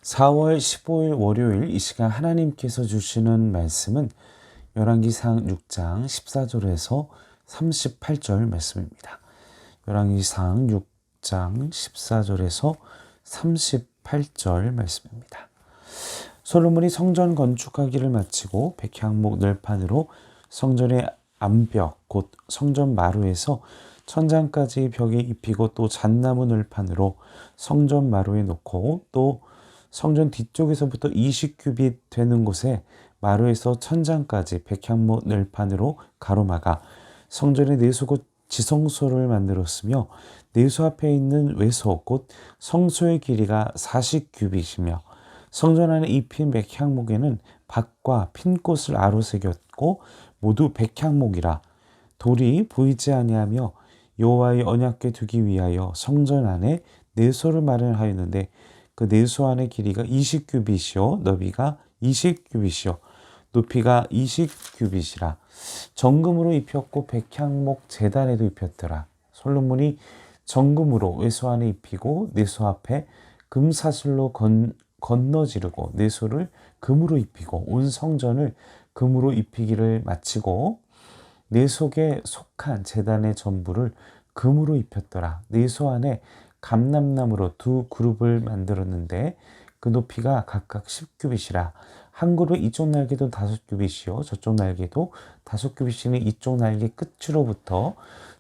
4월 15일 월요일 이 시간 하나님께서 주시는 말씀은 열왕기상 6장 14절에서 38절 말씀입니다. 열왕기상 6장 14절에서 38절 말씀입니다. 솔로몬이 성전 건축하기를 마치고 백향목 널판으로 성전의 암벽 곧 성전 마루에서 천장까지 벽에 입히고 또 잣나무 널판으로 성전 마루에 놓고 또 성전 뒤쪽에서부터 20규빗 되는 곳에 마루에서 천장까지 백향목 널판으로 가로막아 성전의 내수 곧 지성소를 만들었으며 내수 앞에 있는 외소 곧 성소의 길이가 40규빗이며 성전 안에 입힌 백향목에는 박과 핀꽃을 아로새겼고 모두 백향목이라. 돌이 보이지 아니하며 여호와의 언약궤 두기 위하여 성전 안에 내소를 마련하였는데 그 내소 안의 길이가 20규빗이요 너비가 20규빗이요 높이가 20규빗이라. 정금으로 입혔고 백향목 제단에도 입혔더라. 솔로몬이 정금으로 외소 안에 입히고 내소 앞에 금사슬로 건너지르고 내소를 금으로 입히고 온 성전을 금으로 입히기를 마치고 내속에 속한 제단의 전부를 금으로 입혔더라. 내소 안에 감람나무로 두 그룹을 만들었는데 그 높이가 각각 10규빗이라. 한 그룹 이쪽 날개도 5규빗이요 저쪽 날개도 5규빗이니 이쪽 날개 끝으로부터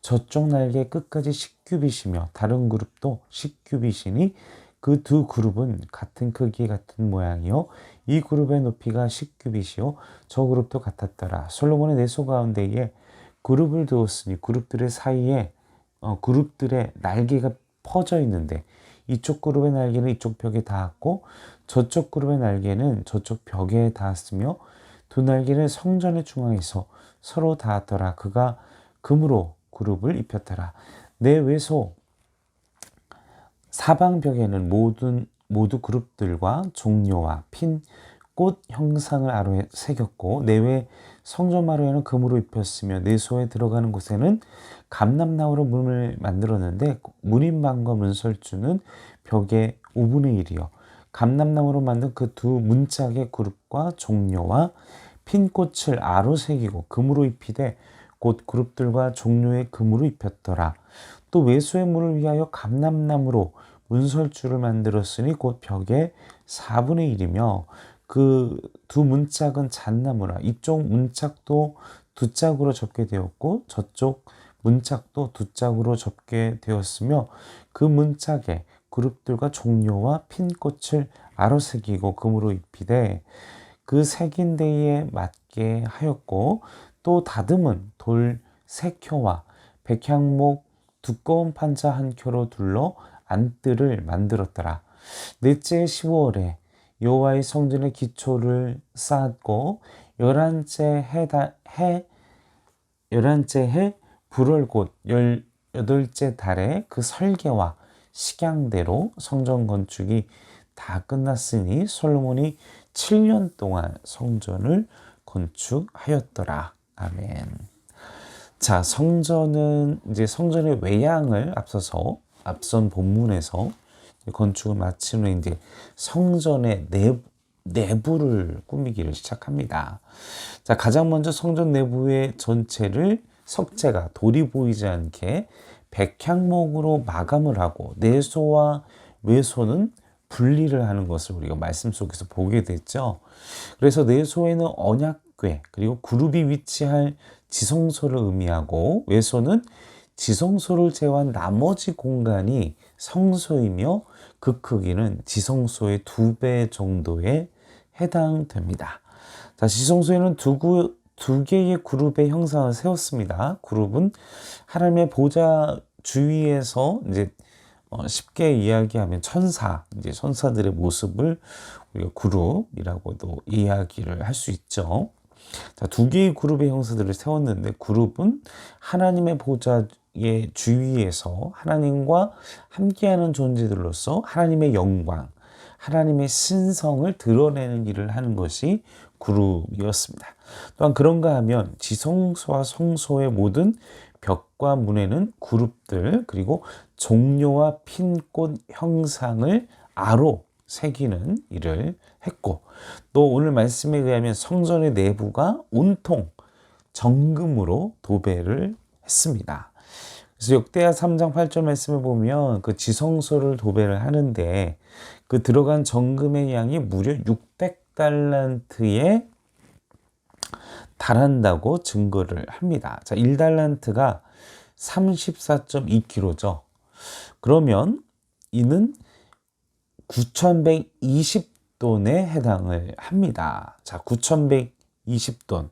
저쪽 날개 끝까지 10규빗이며 다른 그룹도 10규빗이니 그 두 그룹은 같은 크기 같은 모양이요 이 그룹의 높이가 10규빗이요 저 그룹도 같았더라. 솔로몬의 내소 가운데에 그룹을 두었으니 그룹들의 사이에 그룹들의 날개가 퍼져 있는데 이쪽 그룹의 날개는 이쪽 벽에 닿았고 저쪽 그룹의 날개는 저쪽 벽에 닿았으며 두 날개는 성전의 중앙에서 서로 닿았더라. 그가 금으로 그룹을 입혔더라. 내 외소 사방벽에는 모두 그룹들과 종려와 핀, 꽃 형상을 아래에 새겼고 내외 성전 마루에는 금으로 입혔으며 내소에 들어가는 곳에는 감람나무로 문을 만들었는데 문인방과 문설주는 벽의 5분의 1이요 감람나무로 만든 그 두 문짝의 그룹과 종려와 핀꽃을 아로 새기고 금으로 입히되 곧 그룹들과 종려의 금으로 입혔더라. 또 외소의 문을 위하여 감람나무로 문설주를 만들었으니 곧 벽의 4분의 1이며 그 두 문짝은 잣나무라. 이쪽 문짝도 두 짝으로 접게 되었고 저쪽 문짝도 두 짝으로 접게 되었으며 그 문짝에 그룹들과 종려와 핀꽃을 아로새기고 금으로 입히되 그 새긴 데에 맞게 하였고 또 다듬은 돌 3켜와 백향목 두꺼운 판자 1켜로 둘러 안뜰을 만들었더라. 넷째 15월에 여호와의 성전의 기초를 쌓았고 11째 해 불월 곧 18째 달에 그 설계와 식양대로 성전 건축이 다 끝났으니 솔로몬이 7년 동안 성전을 건축하였더라. 아멘. 자, 성전은 이제 성전의 외양을 앞선 본문에서 건축을 마친 후에 이제 성전의 내부를 꾸미기를 시작합니다. 자, 가장 먼저 성전 내부의 전체를 석재가 돌이 보이지 않게 백향목으로 마감을 하고 내소와 외소는 분리를 하는 것을 우리가 말씀 속에서 보게 됐죠. 그래서 내소에는 언약궤 그리고 그룹이 위치할 지성소를 의미하고 외소는 지성소를 제외한 나머지 공간이 성소이며 그 크기는 지성소의 2배 정도에 해당됩니다. 자, 지성소에는 두 개의 그룹의 형상을 세웠습니다. 그룹은 하나님의 보좌 주위에서 이제 쉽게 이야기하면 이제 천사들의 모습을 우리가 그룹이라고도 이야기를 할 수 있죠. 자, 2개의 그룹의 형사들을 세웠는데 그룹은 하나님의 보좌의 주위에서 하나님과 함께하는 존재들로서 하나님의 영광, 하나님의 신성을 드러내는 일을 하는 것이 그룹이었습니다. 또한 그런가 하면 지성소와 성소의 모든 벽과 문에는 그룹들 그리고 종려와 핀꽃 형상을 아로 새기는 일을 했고, 또 오늘 말씀에 의하면 성전의 내부가 온통 정금으로 도배를 했습니다. 그래서 역대하 3장 8절 말씀을 보면 그 지성소를 도배를 하는데 그 들어간 정금의 양이 무려 600달란트에 달한다고 증거를 합니다. 자, 1달란트가 34.2kg죠. 그러면 이는 9,120돈에 해당을 합니다. 자, 9,120돈.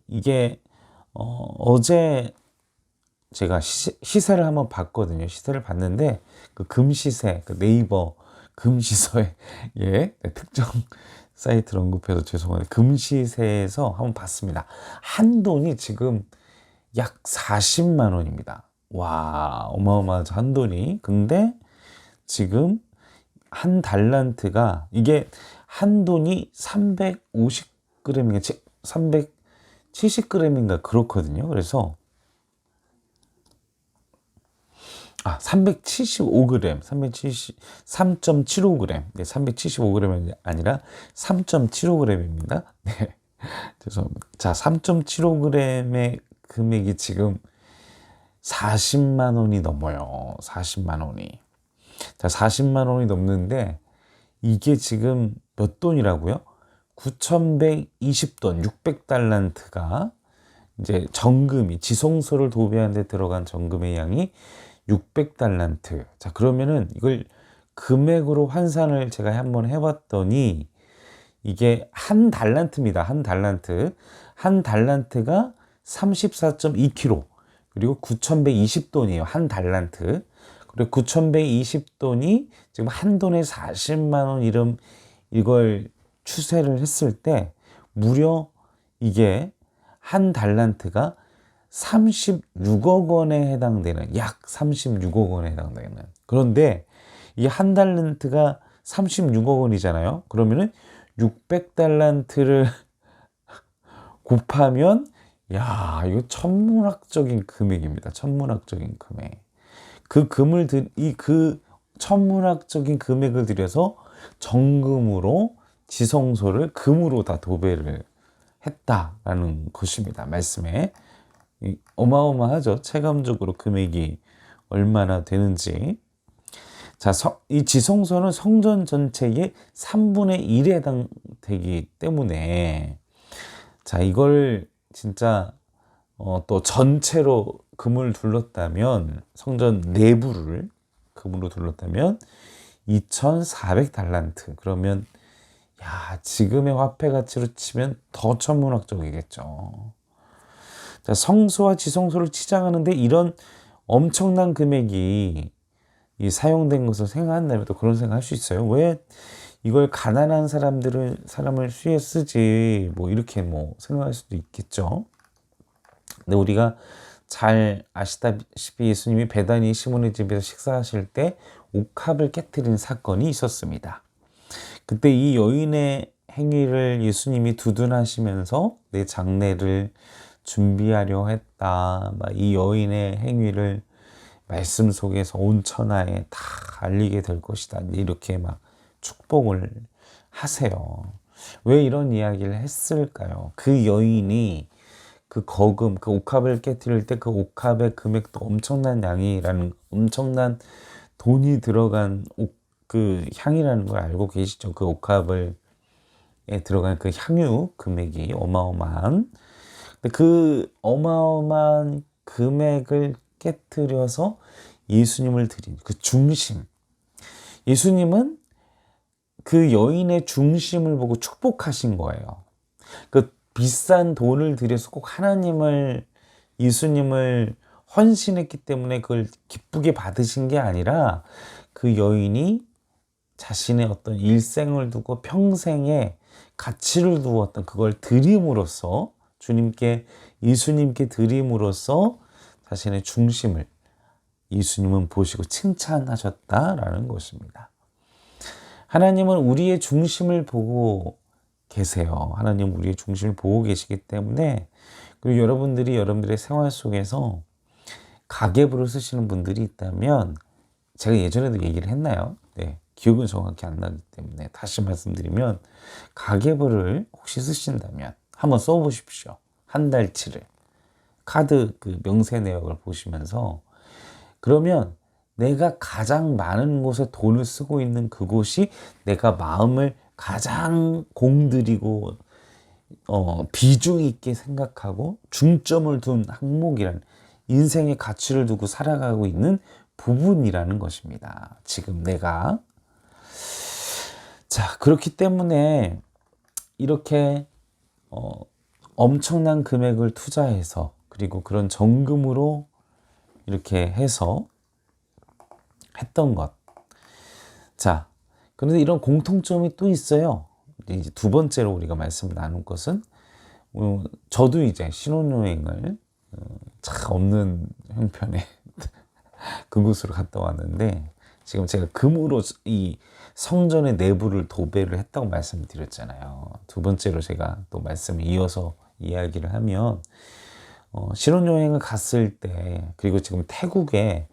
이게 어제 제가 시세를 한번 봤거든요. 시세를 봤는데 그 금시세, 그 네이버 금시서에 예, 특정 사이트를 언급해서 죄송한데 금시세에서 한번 봤습니다. 한 돈이 지금 약 40만 원입니다. 와, 어마어마하죠, 한 돈이. 근데 지금 한 달란트가 이게 한 돈이 350g인가 370g인가 그렇거든요. 그래서 375g, 3.75g. 네, 375g이 아니라 3.75g입니다. 네. 죄송합니다. 자, 3.75g의 금액이 지금 40만 원이 넘어요. 40만 원이. 자, 40만 원이 넘는데 이게 지금 몇 돈이라고요? 9,120돈, 600달란트가 이제 정금이 지성소를 도배하는 데 들어간 정금의 양이 600달란트. 자, 그러면은 이걸 금액으로 환산을 제가 한번 해봤더니 이게 한 달란트입니다. 한 달란트. 한 달란트가 34.2kg. 그리고 9,120돈이에요. 한 달란트. 그리고 9,120돈이 지금 한 돈에 40만 원 이걸 추세를 했을 때 무려 이게 한 달란트가 36억 원에 해당되는, 약 36억 원에 해당되는. 그런데 이 한 달란트가 36억 원이잖아요. 그러면은 600달란트를 곱하면 이거 천문학적인 금액입니다. 천문학적인 금액. 그 천문학적인 금액을 들여서 정금으로 지성소를 금으로 다 도배를 했다라는 것입니다. 말씀에. 어마어마하죠. 체감적으로 금액이 얼마나 되는지. 자, 이 지성소는 성전 전체의 3분의 1에 해당되기 때문에, 자, 이걸 진짜 또 전체로 금을 둘렀다면, 성전 내부를 금으로 둘렀다면 2,400달란트. 그러면 지금의 화폐 가치로 치면 더 천문학적이겠죠. 자, 성소와 지성소를 치장하는데 이런 엄청난 금액이 사용된 것을 생각한다면 또 그런 생각 할 수 있어요. 왜 이걸 가난한 사람을 수에 쓰지, 이렇게 생각할 수도 있겠죠. 근데 우리가 잘 아시다시피 예수님이 베다니 시몬의 집에서 식사하실 때 옥합을 깨트린 사건이 있었습니다. 그때 이 여인의 행위를 예수님이 두둔하시면서 내 장례를 준비하려 했다. 이 여인의 행위를 말씀 속에서 온 천하에 다 알리게 될 것이다. 이렇게 축복을 하세요. 왜 이런 이야기를 했을까요? 그 여인이 그 거금, 그 옥합을 깨뜨릴 때 그 옥합의 금액도 엄청난 양이라는, 엄청난 돈이 들어간 그 향이라는 걸 알고 계시죠? 그 옥합에 들어간 그 향유 금액이 어마어마한. 그 어마어마한 금액을 깨뜨려서 예수님을 드린 그 중심. 예수님은 그 여인의 중심을 보고 축복하신 거예요. 그 비싼 돈을 들여서 꼭 예수님을 헌신했기 때문에 그걸 기쁘게 받으신 게 아니라 그 여인이 자신의 어떤 일생을 두고 평생에 가치를 두었던 그걸 드림으로써 예수님께 드림으로써 자신의 중심을 예수님은 보시고 칭찬하셨다라는 것입니다. 하나님은 우리의 중심을 보고 계세요. 하나님은 우리의 중심을 보고 계시기 때문에, 그리고 여러분들의 생활 속에서 가계부를 쓰시는 분들이 있다면, 제가 예전에도 얘기를 했나요? 네. 기억은 정확히 안 나기 때문에 다시 말씀드리면, 가계부를 혹시 쓰신다면 한번 써보십시오. 한 달치를 카드 그 명세 내역을 보시면서, 그러면 내가 가장 많은 곳에 돈을 쓰고 있는 그곳이 내가 마음을 가장 공들이고 비중 있게 생각하고 중점을 둔 항목이라는, 인생의 가치를 두고 살아가고 있는 부분이라는 것입니다. 지금 내가. 자, 그렇기 때문에 이렇게 엄청난 금액을 투자해서, 그리고 그런 정금으로 이렇게 해서 했던 것. 자, 그런데 이런 공통점이 또 있어요. 이제 두 번째로 우리가 말씀을 나눌 것은, 저도 이제 신혼여행을 차 없는 형편에 그곳으로 갔다 왔는데, 지금 제가 금으로 이 성전의 내부를 도배를 했다고 말씀드렸잖아요. 두 번째로 제가 또 말씀을 이어서 이야기를 하면, 신혼여행을 갔을 때, 그리고 지금 태국에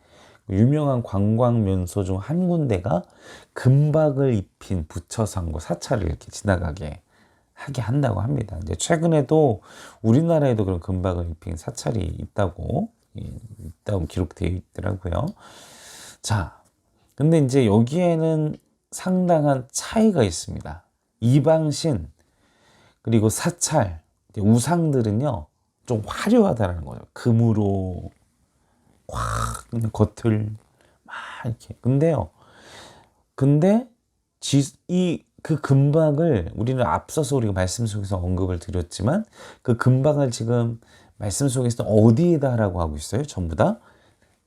유명한 관광 명소 중 한 군데가 금박을 입힌 부처상고 사찰을 이렇게 지나가게 하게 한다고 합니다. 이제 최근에도 우리나라에도 그런 금박을 입힌 사찰이 있다고 기록되어 있더라고요. 자, 근데 이제 여기에는 상당한 차이가 있습니다. 이방신 그리고 사찰, 우상들은요 좀 화려하다는 거죠. 금으로 확 그냥 겉을 막 이렇게. 근데 그 금박을 우리는 앞서서 우리가 말씀 속에서 언급을 드렸지만, 그 금박을 지금 말씀 속에서 어디에다라고 하고 있어요? 전부 다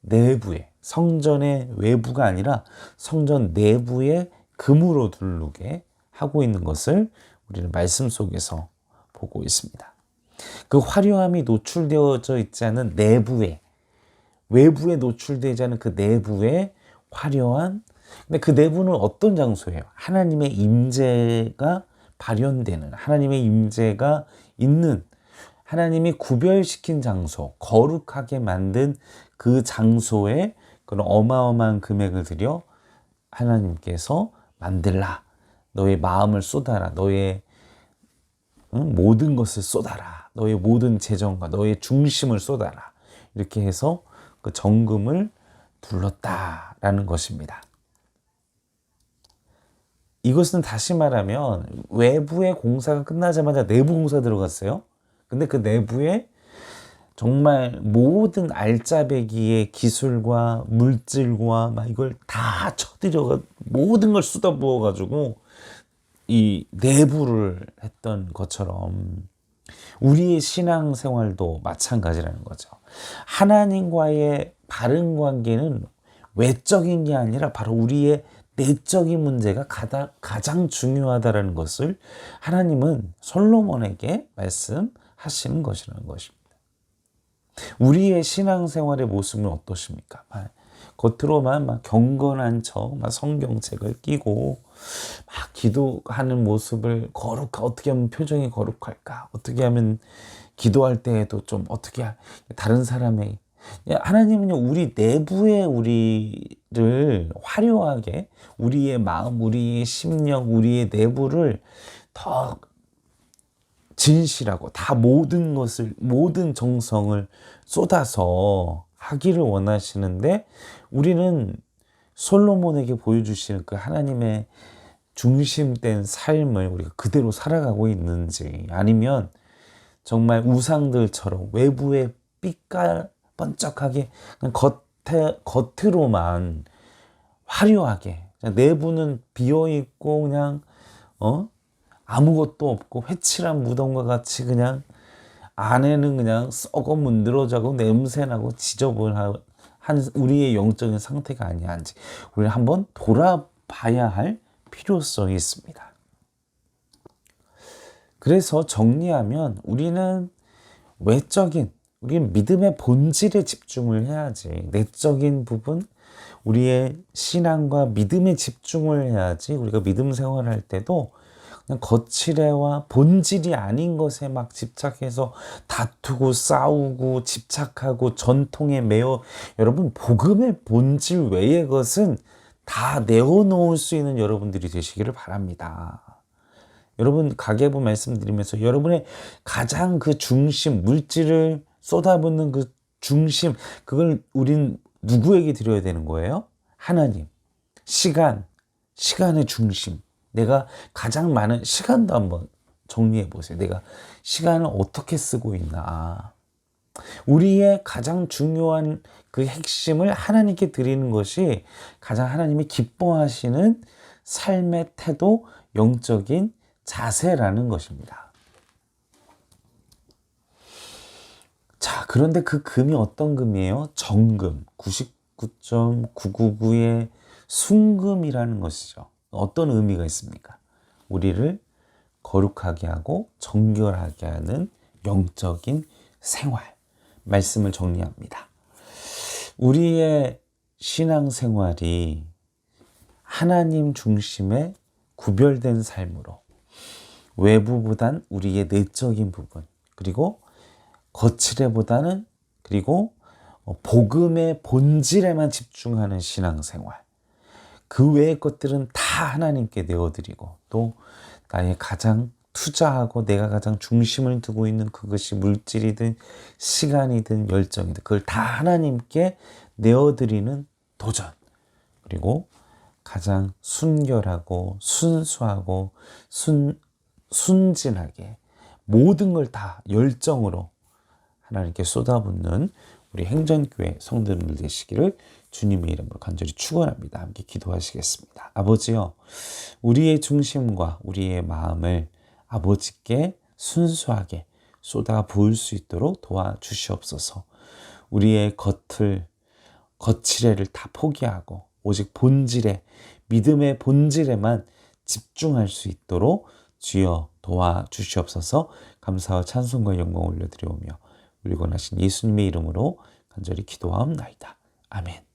내부에, 성전의 외부가 아니라 성전 내부에 금으로 두르게 하고 있는 것을 우리는 말씀 속에서 보고 있습니다. 그 화려함이 노출되어져 있지 않은 내부에, 외부에 노출되지 않은 그 내부에 화려한, 근데 그 내부는 어떤 장소예요? 하나님의 임재가 발현되는, 하나님의 임재가 있는, 하나님이 구별시킨 장소, 거룩하게 만든 그 장소에 그런 어마어마한 금액을 들여 하나님께서 만들라, 너의 마음을 쏟아라, 너의 모든 것을 쏟아라, 너의 모든 재정과 너의 중심을 쏟아라, 이렇게 해서 그 정금을 둘렀다라는 것입니다. 이것은 다시 말하면 외부의 공사가 끝나자마자 내부 공사 들어갔어요. 근데 그 내부에 정말 모든 알짜배기의 기술과 물질과 막 이걸 다 쳐들여가 모든 걸 쏟아부어가지고 이 내부를 했던 것처럼, 우리의 신앙생활도 마찬가지라는 거죠. 하나님과의 바른 관계는 외적인 게 아니라 바로 우리의 내적인 문제가 가장 중요하다는 것을 하나님은 솔로몬에게 말씀하시는 것이라는 것입니다. 우리의 신앙생활의 모습은 어떠십니까? 겉으로만 막 경건한 척, 막 성경책을 끼고 막 기도하는 모습을 어떻게 하면 표정이 거룩할까? 어떻게 하면 기도할 때에도 좀 다른 사람의, 하나님은요 우리 내부에 우리를 화려하게, 우리의 마음, 우리의 심령, 우리의 내부를 더 진실하고 다 모든 정성을 쏟아서 하기를 원하시는데, 우리는 솔로몬에게 보여주시는 그 하나님의 중심된 삶을 우리가 그대로 살아가고 있는지, 아니면 정말 우상들처럼 외부에 번쩍하게 겉으로만 화려하게, 내부는 비어있고 그냥 아무것도 없고 회칠한 무덤과 같이, 그냥 안에는 그냥 썩어 문드러져고 냄새나고 지저분한 우리의 영적인 상태가 아니한지 우리는 한번 돌아봐야 할 필요성이 있습니다. 그래서 정리하면 우리는 우리는 믿음의 본질에 집중을 해야지, 내적인 부분, 우리의 신앙과 믿음에 집중을 해야지, 우리가 믿음 생활을 할 때도 그냥 거칠애와 본질이 아닌 것에 막 집착해서 다투고 싸우고 집착하고 전통에 매여, 여러분 복음의 본질 외의 것은 다 내어놓을 수 있는 여러분들이 되시기를 바랍니다. 여러분, 가계부 말씀드리면서 여러분의 가장 그 중심, 물질을 쏟아붓는 그 중심, 그걸 우린 누구에게 드려야 되는 거예요? 하나님. 시간의 중심. 내가 가장 많은 시간도 한번 정리해 보세요. 내가 시간을 어떻게 쓰고 있나. 우리의 가장 중요한 그 핵심을 하나님께 드리는 것이 가장 하나님이 기뻐하시는 삶의 태도, 영적인 자세라는 것입니다. 자, 그런데 그 금이 어떤 금이에요? 정금, 99.999의 순금이라는 것이죠. 어떤 의미가 있습니까? 우리를 거룩하게 하고 정결하게 하는 영적인 생활. 말씀을 정리합니다. 우리의 신앙생활이 하나님 중심의 구별된 삶으로 외부보단 우리의 내적인 부분, 그리고 거칠애보다는, 그리고 복음의 본질에만 집중하는 신앙생활, 그 외의 것들은 다 하나님께 내어드리고, 또 나의 가장 투자하고 내가 가장 중심을 두고 있는 그것이 물질이든 시간이든 열정이든 그걸 다 하나님께 내어드리는 도전, 그리고 가장 순결하고 순수하고 순진하게 모든 걸 다 열정으로 하나님께 쏟아붓는 우리 행전교회 성도님들 되시기를 주님의 이름으로 간절히 축원합니다. 함께 기도하시겠습니다. 아버지요, 우리의 중심과 우리의 마음을 아버지께 순수하게 쏟아 부을 수 있도록 도와주시옵소서. 우리의 거칠애를 다 포기하고 오직 본질에, 믿음의 본질에만 집중할 수 있도록 주여 도와주시옵소서. 감사와 찬송과 영광을 올려드리오며 우리 권하신 예수님의 이름으로 간절히 기도하옵나이다. 아멘.